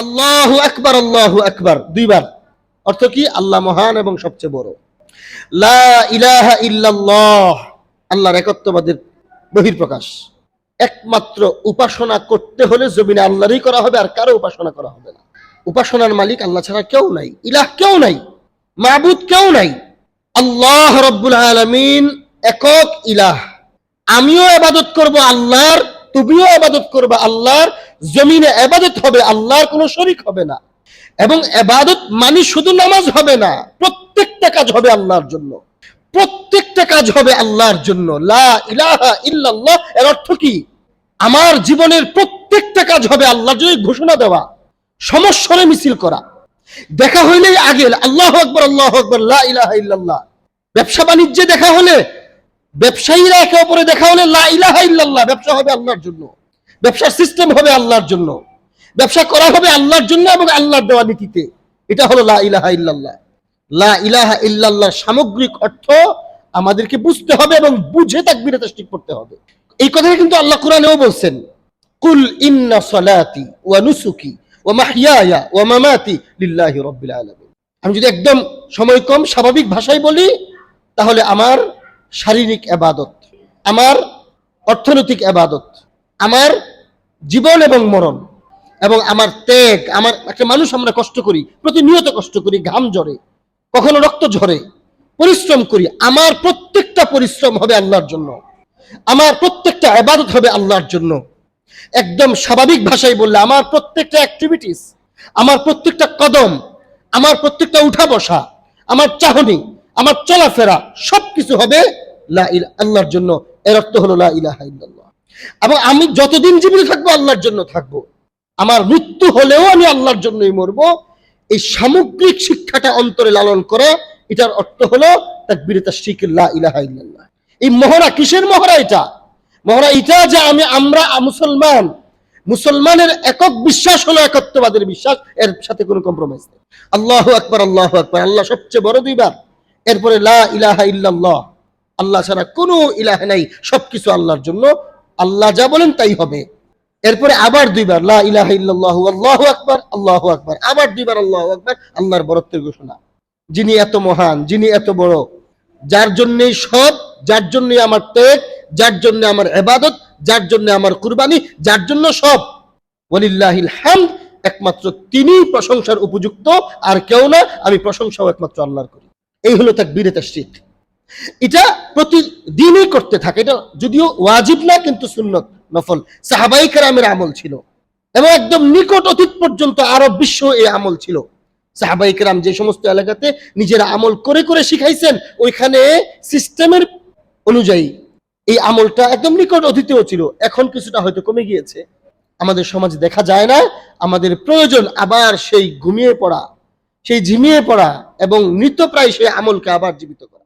আল্লাহু আকবার দুইবার। অর্থ কি? আল্লাহ মহান এবং সবচেয়ে বড়। লা ইলাহা ইল্লাল্লাহ, আল্লাহর একত্ববাদের বহিঃপ্রকাশ। একমাত্র উপাসনা করতে হলে জমিনে আল্লাহরই করা হবে, আর কারো উপাসনা করা হবে না। উপাসনার মালিক আল্লাহ ছাড়া কেউ নাই, ইলাহ কেউ নাই, মাবুদ কেউ নাই। আল্লাহ রাব্বুল আলামিন একক ইলাহ। আমিও ইবাদত করব আল্লাহর, তুমিও ইবাদত করবে আল্লাহর। জমিনে ইবাদত হবে আল্লাহর, কোনো শরীক হবে না। এবং ইবাদত মানে শুধু নামাজ হবে না, প্রত্যেকটা কাজ হবে আল্লাহর জন্য। প্রত্যেকটা কাজ হবে আল্লাহর জন্য। লা ইলাহা ইল্লাল্লাহ এর অর্থ কি? আমার জীবনের প্রত্যেকটা কাজ হবে আল্লাহর জন্য। ঘোষণা দেওয়া, সমস্বরে মিছিল করা, দেখা হইলেই আগে আল্লাহু আকবার আল্লাহু আকবার লা ইলাহা ইল্লাল্লাহ। ব্যবসা বাণিজ্যে দেখা হলে, ব্যবসায়ীরা একে অপরে দেখা হলে লা ইলাহা ইল্লাল্লাহ। ব্যবসা হবে আল্লাহর জন্য, ব্যবসার সিস্টেম হবে আল্লাহর জন্য, ব্যবসা করা হবে আল্লাহর জন্য এবং আল্লাহর দেওয়া নীতিতে। এটা হলো লা ইলাহা ইল্লাল্লাহ। লা ইলাহা ইল্লাল্লাহর সামগ্রিক অর্থ আমাদেরকে বুঝতে হবে এবং বুঝে তাকবীরে তাসদিক করতে হবে। এই কথাটা কিন্তু আল্লাহ কোরআনেও বলছেন, কুল ইন্না সালাতি ওয়া নুসুকি ওয়া মাহইয়ায়া ওয়া মামাতি লিল্লাহি রাব্বিল আলামিন। আমি যদি একদম সময় কম স্বাভাবিক ভাষায় বলি, তাহলে আমার শারীরিক ইবাদত, আমার অর্থনৈতিক ইবাদত, আমার জীবন এবং মরণ, এবং আমার ত্যাগ, আমার একটা মানুষ আমরা কষ্ট করি, প্রতিনিয়ত কষ্ট করি, ঘাম ঝরে, কখনো রক্ত ঝরে, পরিশ্রম করি। আমার প্রত্যেকটা পরিশ্রম হবে আল্লাহর জন্য, আমার প্রত্যেকটা ইবাদত হবে আল্লাহর জন্য। একদম স্বাভাবিক ভাষায় বললে আমার প্রত্যেকটা অ্যাক্টিভিটিস, আমার প্রত্যেকটা কদম, আমার প্রত্যেকটা উঠা বসা, আমার চাহনি, আমার চলাফেরা সবকিছু হবে আল্লাহর জন্য। এর অর্থ হলো লা ইলাহা ইল্লাল্লাহ। এবং আমি যতদিন জীবিত থাকবো আল্লাহর জন্য থাকবো, আমার মৃত্যু হলেও আমি আল্লাহর জন্যই মরবো। এই সামগ্রিক শিক্ষাটা অন্তরে লালন করা, এটার অর্থ হলো তাকবীরে তাশরিক লা ইলাহা ইল্লাল্লাহ। এই মহড়া কিসের মহড়া? এটা মহড়া এটা যে আমরা মুসলমান, মুসলমানের একক বিশ্বাস হলো একত্ববাদের বিশ্বাস, এর সাথে কোনো কম্প্রোমাইজ নেই। আল্লাহু আকবার আল্লাহু আকবার, আল্লাহ সবচেয়ে বড় দুইবার। এরপরে লা ইলাহা ইল্লাল্লাহ, আল্লাহ ছাড়া কোনো ইলাহ নাই, সবকিছু আল্লাহর জন্য, আল্লাহ যা বলেন তাই হবে। এরপরে আবার দুইবার লা ইলাহা ইল্লাল্লাহু আল্লাহু আকবার আল্লাহু আকবার, আবার দুইবার আল্লাহু আকবার, আল্লাহর বরত্বের ঘোষণা। যিনি এত মহান, যিনি এত বড়, যার জন্যই সব, যার জন্যই আমার ত্যাগ, যার জন্য আমার ইবাদত, যার জন্য আমার কুরবানি, যার জন্য সব, ওয়ালিল্লাহিল হামদ, একমাত্র তিনিই প্রশংসার উপযুক্ত, আর কেউ না। আমি প্রশংসাও একমাত্র আল্লাহর করি। এই হলো তাকবীরে তাশরিক। এটা প্রতিদিনই করতে থাকে। এটা যদিও ওয়াজিব না, কিন্তু সুন্নত, নফল, সাহাবায়ে কেরামের আমল ছিল, এবং একদম নিকট অতীত পর্যন্ত আরব বিশ্ব এই আমল ছিল। সাহাবায়ে কেরাম যে সমস্ত এলাকাতে নিজেরা আমল করে করে শিখাইছেন, ওইখানে সিস্টেমের অনুযায়ী এই আমলটা একদম নিকট অতীতেও ছিল। এখন কিছুটা হয়তো কমে গিয়েছে, আমাদের সমাজে দেখা যায় না। আমাদের প্রয়োজন আবার সেই ঘুমিয়ে পড়া, সেই ঝিমিয়ে পড়া এবং মৃতপ্রায় সেই আমলকে আবার জীবিত করা।